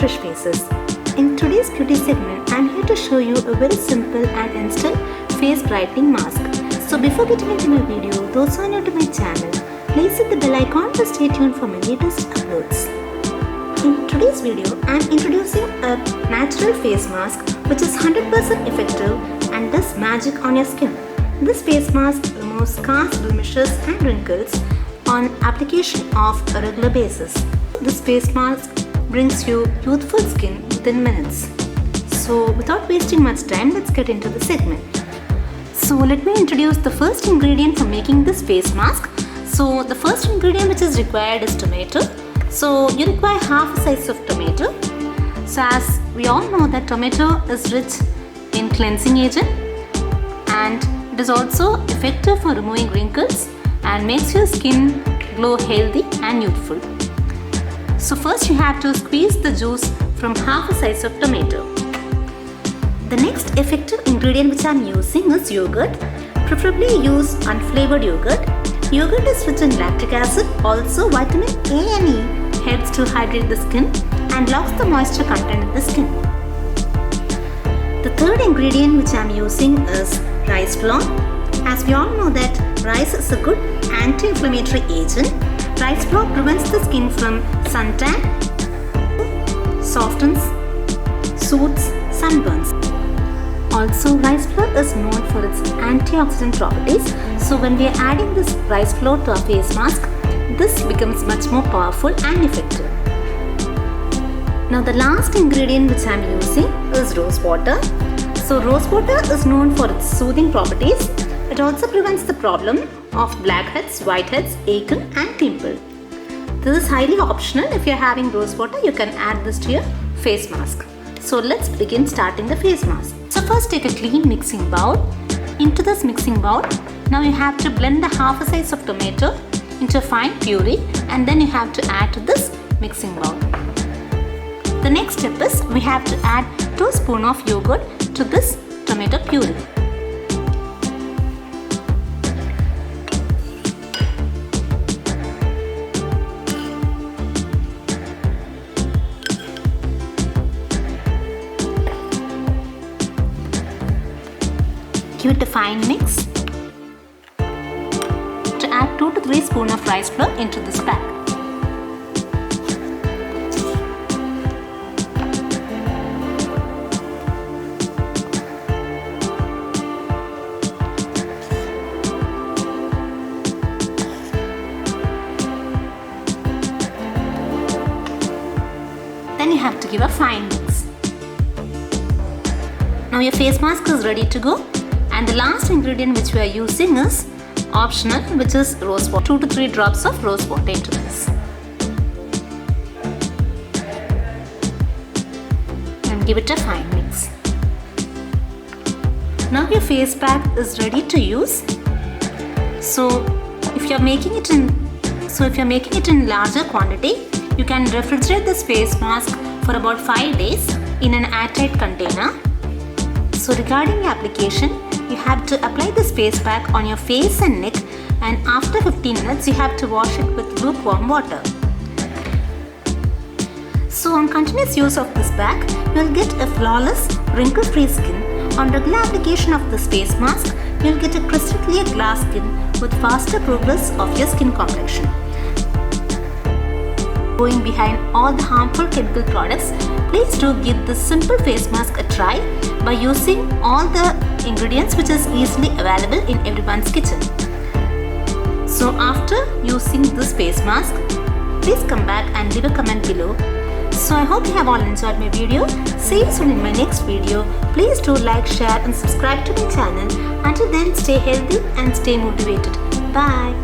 fresh faces. In today's beauty segment, I'm here to show you a very simple and instant face brightening mask. So before getting into my video, those who are new to my channel, please hit the bell icon to stay tuned for my latest uploads. In today's video, I'm introducing a natural face mask which is 100% effective and does magic on your skin. This face mask removes scars, blemishes and wrinkles on application of a regular basis. This face mask brings you youthful skin within minutes. So without wasting much time, let's get into the segment. So let me introduce the first ingredient for making this face mask. So the first ingredient which is required is tomato. So you require half a size of tomato. So as we all know that tomato is rich in cleansing agent and it is also effective for removing wrinkles and makes your skin glow healthy and youthful. So first you have to squeeze the juice from half a size of tomato. The next effective ingredient which I am using is yogurt. Preferably use unflavored yogurt. Yogurt is rich in lactic acid. Also vitamin A and E helps to hydrate the skin and locks the moisture content in the skin. The third ingredient which I am using is rice flour. As we all know that rice is a good anti-inflammatory agent. Rice flour prevents the skin from suntan, softens, soothes sunburns. Also, rice flour is known for its antioxidant properties. So when we are adding this rice flour to our face mask, this becomes much more powerful and effective. Now the last ingredient which I am using is rose water. So rose water is known for its soothing properties. It also prevents the problem of blackheads, whiteheads, acne and pimple. This is highly optional. If you are having rose water, you can add this to your face mask. So let's begin starting the face mask. So first take a clean mixing bowl. Into this mixing bowl, now you have to blend the half a size of tomato into a fine puree and then you have to add to this mixing bowl. The next step is we have to add 2 spoons of yogurt to this tomato puree. Give it a fine mix. To add 2 to 3 spoons of rice flour into this pack. Then you have to give a fine mix. Now your face mask is ready to go. And the last ingredient which we are using is optional, which is rose water. 2 to 3 drops of rose water into this. And give it a fine mix. Now your face pack is ready to use. So if you are making it in larger quantity, you can refrigerate this face mask for about 5 days in an airtight container. So regarding the application, you have to apply this face pack on your face and neck, and after 15 minutes you have to wash it with lukewarm water. So on continuous use of this pack, you will get a flawless, wrinkle-free skin. On regular application of this face mask, you will get a crystal clear glass skin with faster progress of your skin complexion. Going behind all the harmful chemical products, please do give this simple face mask a try by using all the ingredients which is easily available in everyone's kitchen. So after using this face mask, please come back and leave a comment below. So I hope you have all enjoyed my video. See you soon in my next video. Please do like, share and subscribe to my channel. Until then, stay healthy and stay motivated. Bye.